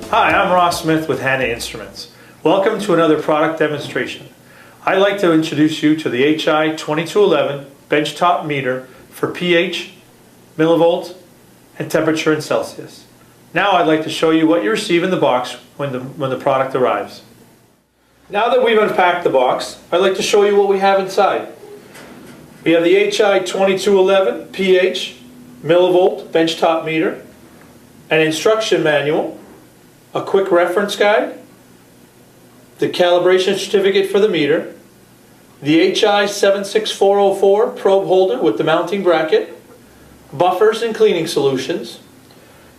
Hi, I'm Ross Smith with Hanna Instruments. Welcome to another product demonstration. I'd like to introduce you to the HI 2211 Benchtop Meter for pH, millivolt, and temperature in Celsius. Now I'd like to show you what you receive in the box when the product arrives. Now that we've unpacked the box, I'd like to show you what we have inside. We have the HI 2211 pH, millivolt Benchtop Meter, an instruction manual, a quick reference guide, the calibration certificate for the meter, the HI 76404 probe holder with the mounting bracket, buffers and cleaning solutions.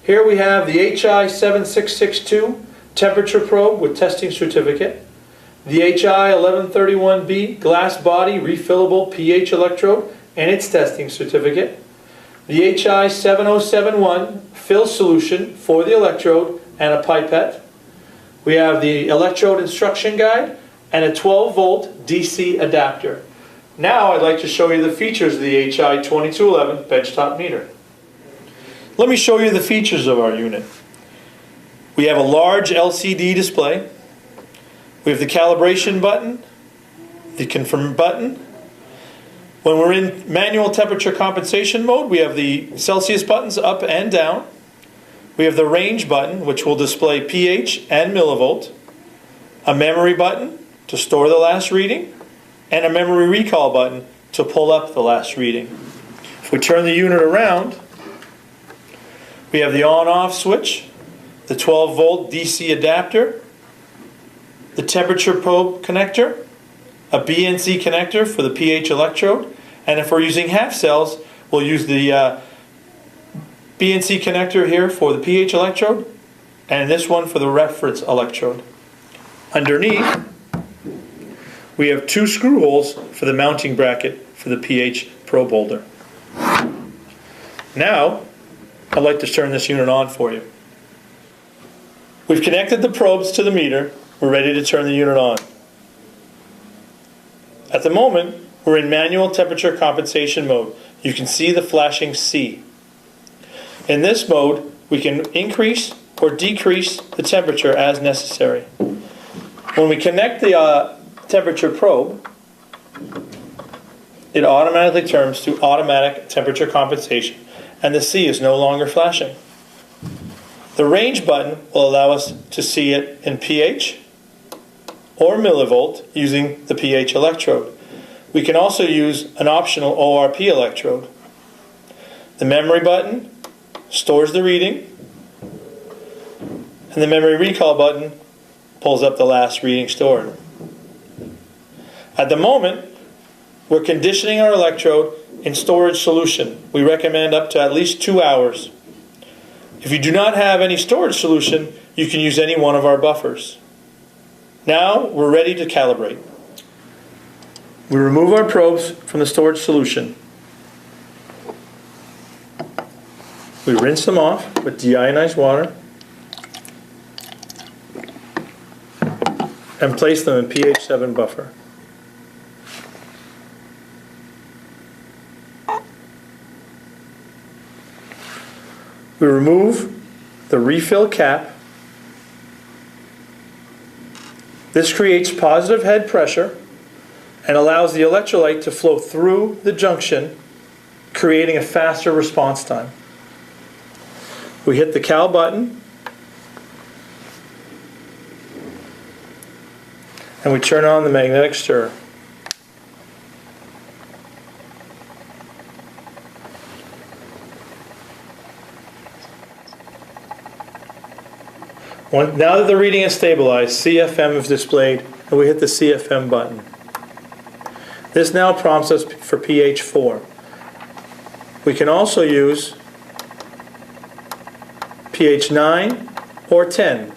Here we have the HI 7662 temperature probe with testing certificate, the HI 1131B glass body refillable pH electrode and its testing certificate, the HI 7071 fill solution for the electrode and a pipette. We have the electrode instruction guide and a 12-volt DC adapter. Now I'd like to show you the features of the HI 2211 Benchtop Meter. Let me show you the features of our unit. We have a large LCD display. We have the calibration button, the confirm button. When we're in manual temperature compensation mode, we have the Celsius buttons up and down. We have the range button, which will display pH and millivolt, a memory button to store the last reading, and a memory recall button to pull up the last reading. If we turn the unit around, we have the on-off switch, the 12-volt DC adapter, the temperature probe connector, a BNC connector for the pH electrode, and if we're using half cells, we'll use the BNC connector here for the pH electrode, and this one for the reference electrode. Underneath, we have two screw holes for the mounting bracket for the pH probe holder. Now, I'd like to turn this unit on for you. We've connected the probes to the meter. We're ready to turn the unit on. At the moment, we're in manual temperature compensation mode. You can see the flashing C. In this mode, we can increase or decrease the temperature as necessary. When we connect the temperature probe, it automatically turns to automatic temperature compensation, and the C is no longer flashing. The range button will allow us to see it in pH or millivolt using the pH electrode. We can also use an optional ORP electrode. The memory button stores the reading, and the memory recall button pulls up the last reading stored. At the moment, we're conditioning our electrode in storage solution. We recommend up to at least 2 hours. If you do not have any storage solution, you can use any one of our buffers. Now we're ready to calibrate. We remove our probes from the storage solution. We rinse them off with deionized water and place them in pH 7 buffer. We remove the refill cap. This creates positive head pressure and allows the electrolyte to flow through the junction, creating a faster response time. We hit the cal button and we turn on the magnetic stir. Now that the reading is stabilized, CFM is displayed, and we hit the CFM button. This now prompts us for pH 4. We can also use pH 9 or 10.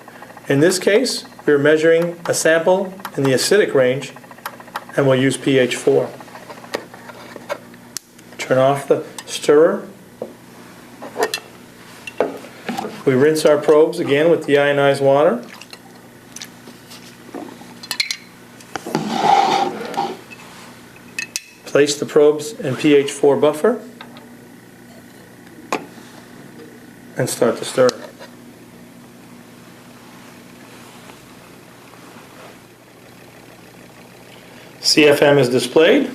In this case, we're measuring a sample in the acidic range, and we'll use pH 4. Turn off the stirrer. We rinse our probes again with deionized water. Place the probes in pH 4 buffer and start to stir. CFM is displayed.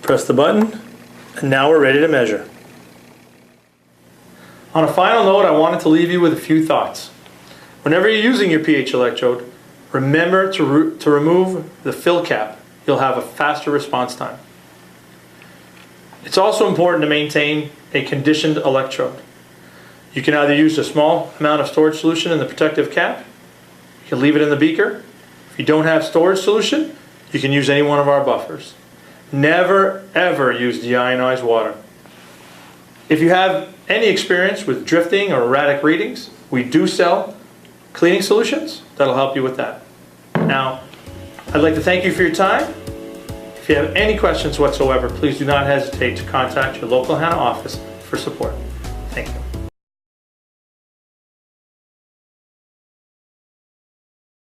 Press the button, and now we're ready to measure. On a final note, I wanted to leave you with a few thoughts. Whenever you're using your pH electrode, remember to remove the fill cap. You'll have a faster response time. It's also important to maintain a conditioned electrode. You can either use a small amount of storage solution in the protective cap. You can leave it in the beaker. If you don't have storage solution, you can use any one of our buffers. Never ever use deionized water. If you have any experience with drifting or erratic readings, we do sell cleaning solutions that'll help you with that. Now, I'd like to thank you for your time. If you have any questions whatsoever, please do not hesitate to contact your local HANA office for support. Thank you.